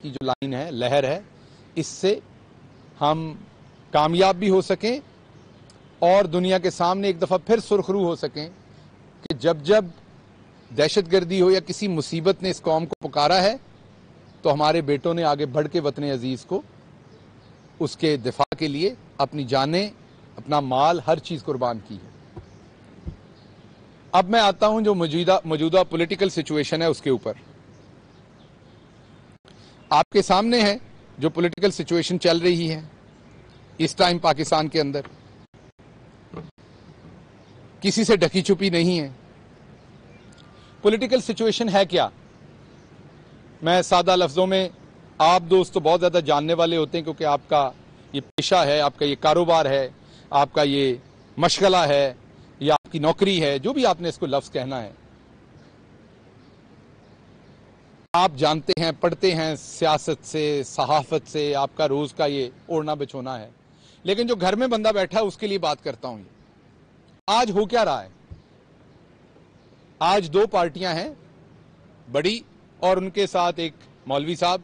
کی جو لائن ہے، لہر ہے، اس سے ہم کامیاب بھی ہو سکیں اور دنیا کے سامنے ایک دفعہ پھر سرخرو ہو سکیں کہ جب جب دہشت گردی ہو یا کسی مصیبت نے اس قوم کو پکارا ہے تو ہمارے بیٹوں نے آگے بڑھ کے وطن عزیز کو اس کے دفاع کے لیے اپنی جانیں، اپنا مال، ہر چیز قربان کی ہے۔ اب میں آتا ہوں جو موجودہ پولیٹیکل سچویشن ہے اس کے اوپر۔ آپ کے سامنے ہے جو پولیٹیکل سچویشن چل رہی ہے اس ٹائم پاکستان کے اندر، کسی سے ڈکی چھپی نہیں ہے۔ پولیٹیکل سچویشن ہے کیا؟ میں سادہ لفظوں میں، آپ دوست تو بہت زیادہ جاننے والے ہوتے ہیں کیونکہ آپ کا یہ پیشہ ہے، آپ کا یہ کاروبار ہے، آپ کا یہ مشغلہ ہے یا آپ کی نوکری ہے، جو بھی آپ نے اس کو لفظ کہنا ہے۔ آپ جانتے ہیں، پڑھتے ہیں، سیاست سے، صحافت سے آپ کا روز کا یہ اوڑھنا بچھونا ہے، لیکن جو گھر میں بندہ بیٹھا ہے اس کے لیے بات کرتا ہوں۔ آج ہو کیا رہا ہے؟ آج دو پارٹیاں ہیں بڑی اور ان کے ساتھ ایک مولوی صاحب،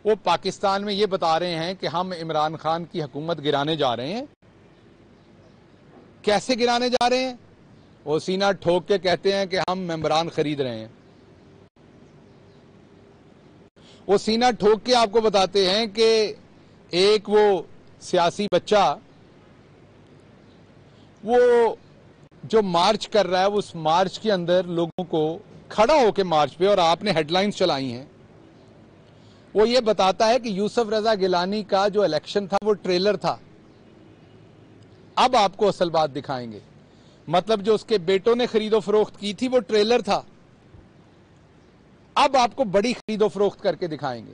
وہ پاکستان میں یہ بتا رہے ہیں کہ ہم عمران خان کی حکومت گرانے جا رہے ہیں۔ کیسے گرانے جا رہے ہیں؟ وہ سینہ ٹھوک کے کہتے ہیں کہ ہم ممبران خرید رہے ہیں۔ وہ سینہ ٹھوک کے آپ کو بتاتے ہیں کہ ایک وہ سیاسی بچہ وہ جو مارچ کر رہا ہے اس مارچ کے اندر لوگوں کو کھڑا ہو کے مارچ پہ، اور آپ نے ہیڈ لائنز چلائی ہیں، وہ یہ بتاتا ہے کہ یوسف رضا گیلانی کا جو الیکشن تھا وہ ٹریلر تھا۔ اب آپ کو اصل بات دکھائیں گے، مطلب جو اس کے بیٹوں نے خرید و فروخت کی تھی وہ ٹریلر تھا، اب آپ کو بڑی خرید و فروخت کر کے دکھائیں گے۔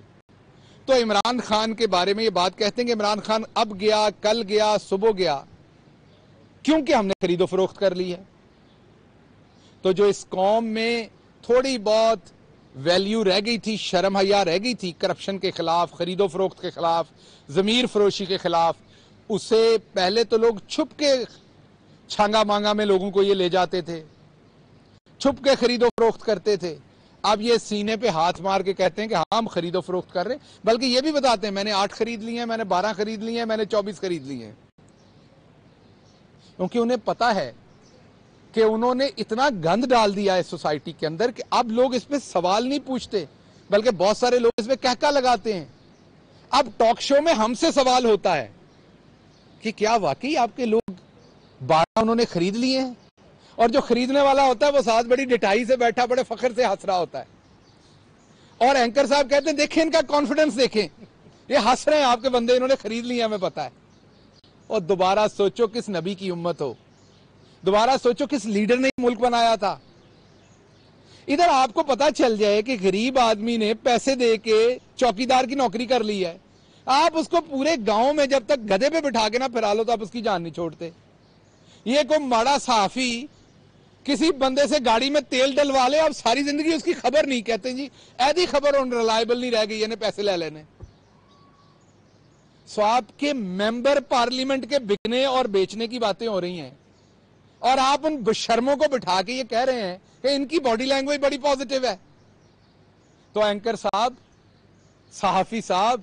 تو عمران خان کے بارے میں یہ بات کہتے ہیں کہ عمران خان اب گیا، کل گیا، صبح گیا، کیونکہ ہم نے خرید و فروخت کر لی ہے۔ تو جو اس قوم میں تھوڑی بہت ویلیو رہ گئی تھی، شرم حیا رہ گئی تھی کرپشن کے خلاف، خرید و فروخت کے خلاف، ضمیر فروشی کے خلاف، اسے پہلے تو لوگ چھپ کے چھانگا مانگا میں لوگوں کو یہ لے جاتے تھے، چھپ کے خرید و فروخت کرتے تھے۔ اب یہ سینے پہ ہاتھ مار کے کہتے ہیں کہ ہم خرید و فروخت کر رہے ہیں، بلکہ یہ بھی بتاتے ہیں میں نے 8 خرید لی ہیں، میں نے 12 خرید لی ہیں، میں نے 24 خرید لی ہیں، کیونکہ انہیں پتا ہے کہ انہوں نے اتنا گند ڈال دیا ہے سوسائٹی کے اندر کہ اب لوگ اس پہ سوال نہیں پوچھتے، بلکہ بہت سارے لوگ اس پہ کہکا لگاتے ہیں۔ اب ٹاک شو میں ہم سے سوال ہوتا ہے کہ کیا واقعی آپ کے لوگ 12 انہوں نے خرید لیے ہیں؟ اور جو خریدنے والا ہوتا ہے وہ ساتھ بڑی ڈٹائی سے بیٹھا بڑے فخر سے ہنس رہا ہوتا ہے، اور اینکر صاحب کہتے ہیں دیکھیں ان کا کانفیڈنس دیکھیں، یہ ہنس رہے ہیں آپ کے بندے، انہوں نے خرید لیا ہمیں پتا ہے۔ اور دوبارہ سوچو کس نبی کی امت ہو، دوبارہ سوچو کس لیڈر نے ملک بنایا تھا۔ ادھر آپ کو پتا چل جائے کہ غریب آدمی نے پیسے دے کے چوکیدار کی نوکری کر لی ہے، آپ اس کو پورے گاؤں میں جب تک گدھے پہ بٹھا کے نہ پھرا لو تو آپ اس کی جان نہیں چھوڑتے۔ یہ کوئی ماڑا صحافی کسی بندے سے گاڑی میں تیل ڈلوا لے، اب ساری زندگی اس کی خبر نہیں، کہتے ہیں جی ایدی خبر ان ریلائبل نہیں رہ گئی، انہیں پیسے لے لینے۔ سو آپ کے ممبر پارلیمنٹ کے بکنے اور بیچنے کی باتیں ہو رہی ہیں، اور آپ ان بشرموں کو بٹھا کے یہ کہہ رہے ہیں کہ ان کی باڈی لینگویج بڑی پازیٹیو ہے۔ تو اینکر صاحب، صحافی صاحب،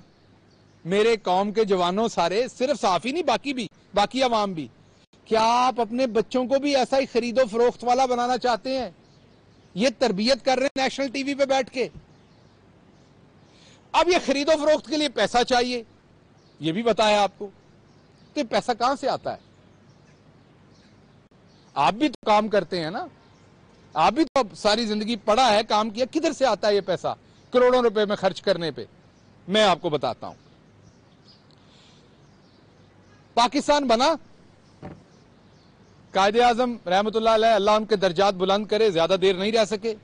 میرے قوم کے جوانوں، سارے، صرف صحافی نہیں باقی عوام بھی، کیا آپ اپنے بچوں کو بھی ایسا ہی خرید و فروخت والا بنانا چاہتے ہیں؟ یہ تربیت کر رہے ہیں نیشنل ٹی وی پہ بیٹھ کے۔ اب یہ خرید و فروخت کے لیے پیسہ چاہیے، یہ بھی بتایا آپ کو، تو یہ پیسہ کہاں سے آتا ہے؟ آپ بھی تو کام کرتے ہیں نا، آپ بھی تو ساری زندگی پڑھا ہے، کام کیا، کدھر سے آتا ہے یہ پیسہ کروڑوں روپے میں خرچ کرنے پہ؟ میں آپ کو بتاتا ہوں۔ پاکستان بنا، قائد اعظم رحمت اللہ علیہ، اللہ ان کے درجات بلند کرے، زیادہ دیر نہیں رہ سکے،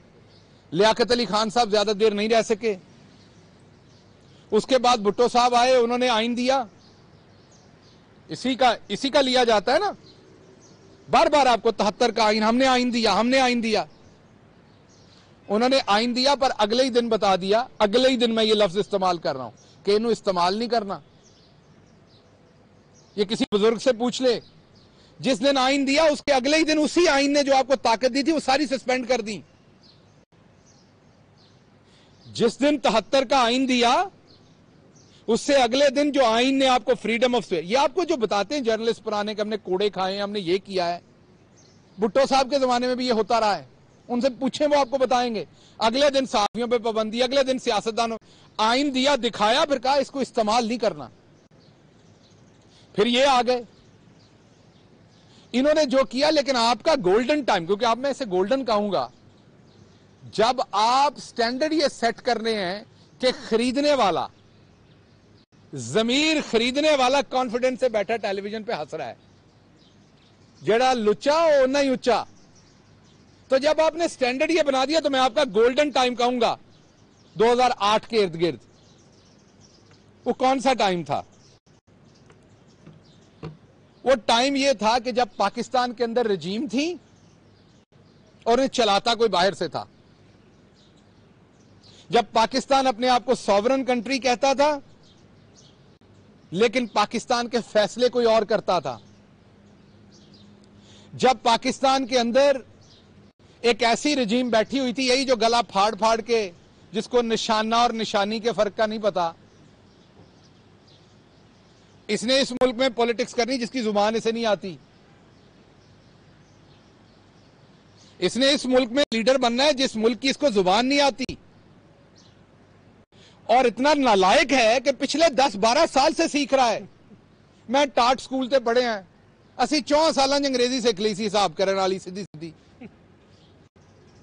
لیاقت علی خان صاحب زیادہ دیر نہیں رہ سکے، اس کے بعد بھٹو صاحب آئے، انہوں نے آئین دیا، اسی کا لیا جاتا ہے نا، بار بار آپ کو 73 کا آئین، ہم نے آئین دیا، انہوں نے آئین دیا، پر اگلے ہی دن بتا دیا، اگلے ہی دن میں یہ لفظ استعمال کر رہا ہوں کہ انہوں استعمال نہیں کرنا۔ یہ کسی بزرگ سے پوچھ لے، جس دن آئین دیا اس کے اگلے ہی دن اسی آئین نے جو آپ کو طاقت دی تھی وہ ساری سسپینڈ کر دی۔ जिस दिन 73 का आइन दिया, उससे अगले दिन जो आइन ने आपको फ्रीडम ऑफ स्पीच, ये आपको जो बताते हैं जर्नलिस्ट पुराने कि हमने कोड़े खाए हैं, हमने ये किया है, भुट्टो साहब के जमाने में भी ये होता रहा है, उनसे पूछें वो आपको बताएंगे। अगले दिन सहाफियों पे पाबंदी, अगले दिन सियासतदानों, आइन दिया, दिखाया, फिर कहा इसको इस्तेमाल नहीं करना, फिर ये आ गए, इन्होंने जो किया। लेकिन आपका गोल्डन टाइम, क्योंकि आप, मैं इसे गोल्डन कहूंगा, जब आप स्टैंडर्ड ये सेट कर रहे हैं कि खरीदने वाला, जमीर खरीदने वाला कॉन्फिडेंस से बैठा टेलीविजन पे हंस रहा है, जड़ा लुच्चा ओ नहीं उच्चा, तो जब आपने स्टैंडर्ड ये बना दिया, तो मैं आपका गोल्डन टाइम कहूंगा 2008 के इर्द गिर्द। वो कौन सा टाइम था? वो टाइम ये था कि जब पाकिस्तान के अंदर रजीम थी और उन्हें चलाता कोई बाहर से था, जब पाकिस्तान अपने आप को सॉवरन कंट्री कहता था लेकिन पाकिस्तान के फैसले कोई और करता था, जब पाकिस्तान के अंदर एक ऐसी रजीम बैठी हुई थी, यही जो गला फाड़ फाड़ के, जिसको निशाना और निशानी के फर्क का नहीं पता, इसने इस मुल्क में पॉलिटिक्स करनी जिसकी जुबान इसे नहीं आती, इसने इस मुल्क में लीडर बनना है जिस मुल्क की इसको जुबान नहीं आती, और इतना नालायक है कि पिछले 10-12 साल से सीख रहा है। मैं टाट स्कूल से पढ़े हैं, असी 4 साल अंग्रेजी सीख ली सी, हिसाब करने वाली सीधी सीधी।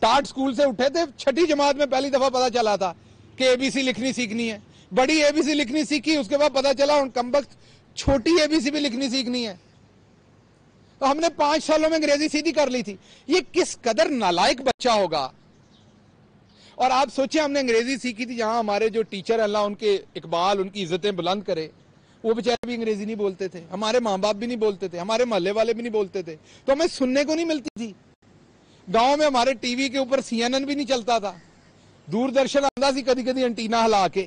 टाट स्कूल से उठे थे, 6ठी जमात में पहली दफा पता चला था कि एबीसी लिखनी सीखनी है, बड़ी एबीसी लिखनी सीखी, उसके बाद पता चला उन कमबख्त छोटी एबीसी भी लिखनी सीखनी है। तो हमने 5 सालों में अंग्रेजी सीधी कर ली थी। ये किस कदर नालायक बच्चा होगा। और आप सोचिए, हमने अंग्रेजी सीखी थी, जहां हमारे जो टीचर, अल्लाह उनके इकबाल, उनकी इज्जतें बुलंद करे, वो बेचारे भी अंग्रेजी नहीं बोलते थे, हमारे माँ बाप भी नहीं बोलते थे, हमारे मोहल्ले वाले भी नहीं बोलते थे, तो हमें सुनने को नहीं मिलती थी। गांव में हमारे टीवी के ऊपर CNN भी नहीं चलता था, दूरदर्शन आता सी कभी कभी एंटीना हिला के,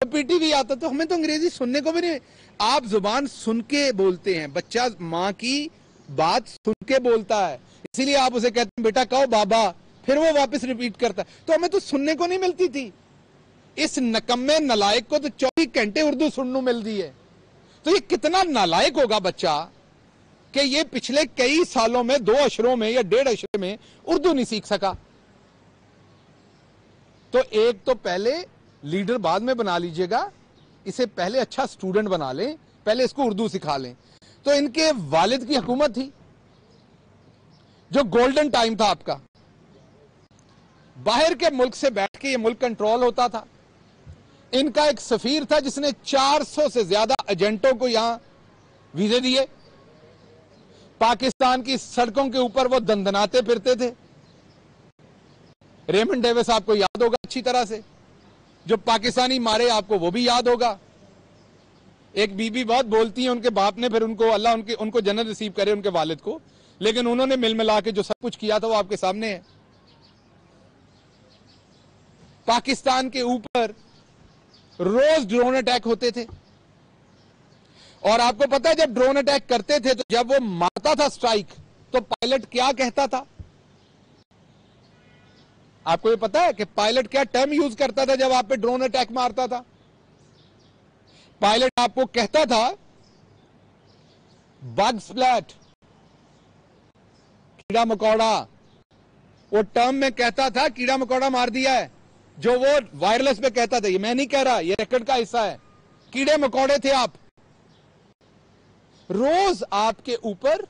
तो PTV आता, तो हमें तो अंग्रेजी सुनने को भी नहीं। आप जुबान सुन के बोलते हैं, बच्चा माँ की बात सुन के बोलता है, इसीलिए आप उसे कहते हैं बेटा कहो बाबा, फिर वो वापस रिपीट करता है। तो हमें तो सुनने को नहीं मिलती थी। इस नकम्मे नालायक को तो 24 घंटे उर्दू सुनने मिलती है। तो ये कितना नालायक होगा बच्चा कि ये पिछले कई सालों में 2 अक्षरों में या 1.5 अक्षर में उर्दू नहीं सीख सका। तो एक तो पहले लीडर बाद में बना लीजिएगा, इसे पहले अच्छा स्टूडेंट बना लें, पहले इसको उर्दू सिखा लें। तो इनके वालिद की हुकूमत थी, जो गोल्डन टाइम था आपका, बाहर के मुल्क से बैठ के ये मुल्क कंट्रोल होता था। इनका एक सफीर था जिसने 400 से ज्यादा एजेंटों को यहां वीजे दिए। पाकिस्तान की सड़कों के ऊपर वो दंदनाते फिरते थे। रेमंड डेविस आपको याद होगा अच्छी तरह से, जो पाकिस्तानी मारे आपको वो भी याद होगा। एक बीबी बहुत बोलती है, उनके बाप ने फिर उनको, अल्लाह उनको जन्नत नसीब करे, उनके वालिद को, लेकिन उन्होंने मिल मिला के जो सब कुछ किया था वो आपके सामने है। पाकिस्तान के ऊपर रोज ड्रोन अटैक होते थे, और आपको पता है जब ड्रोन अटैक करते थे तो जब वो मारता था स्ट्राइक, तो पायलट क्या कहता था? आपको ये पता है कि पायलट क्या टर्म यूज करता था जब आप पे ड्रोन अटैक मारता था? पायलट आपको कहता था बग स्प्लैट, कीड़ा मकोड़ा। वो टर्म में कहता था कीड़ा मकोड़ा मार दिया है, जो वो वायरलेस पे कहता था। ये मैं नहीं कह रहा, ये रिकॉर्ड का हिस्सा है। कीड़े मकोड़े थे आप। रोज आपके ऊपर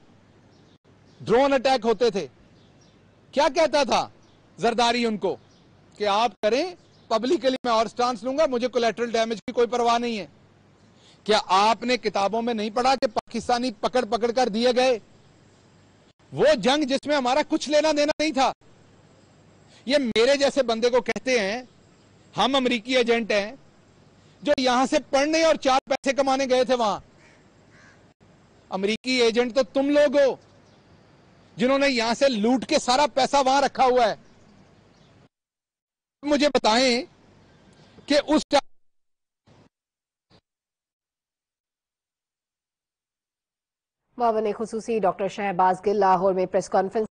ड्रोन अटैक होते थे। क्या कहता था जरदारी उनको कि आप करें, पब्लिकली मैं और स्टांस लूंगा, मुझे कोलैटरल डैमेज की कोई परवाह नहीं है। क्या आपने किताबों में नहीं पढ़ा कि पाकिस्तानी पकड़ पकड़ कर दिए गए? वो जंग जिसमें हमारा कुछ लेना देना नहीं था। ये मेरे जैसे बंदे को कहते हैं हम अमेरिकी एजेंट हैं, जो यहां से पढ़ने और 4 पैसे कमाने गए थे वहां। अमेरिकी एजेंट तो तुम लोग हो, जिन्होंने यहां से लूट के सारा पैसा वहां रखा हुआ है। मुझे बताएं कि उस मावन खुसूसी डॉक्टर शहबाज गिल लाहौर में प्रेस कॉन्फ्रेंस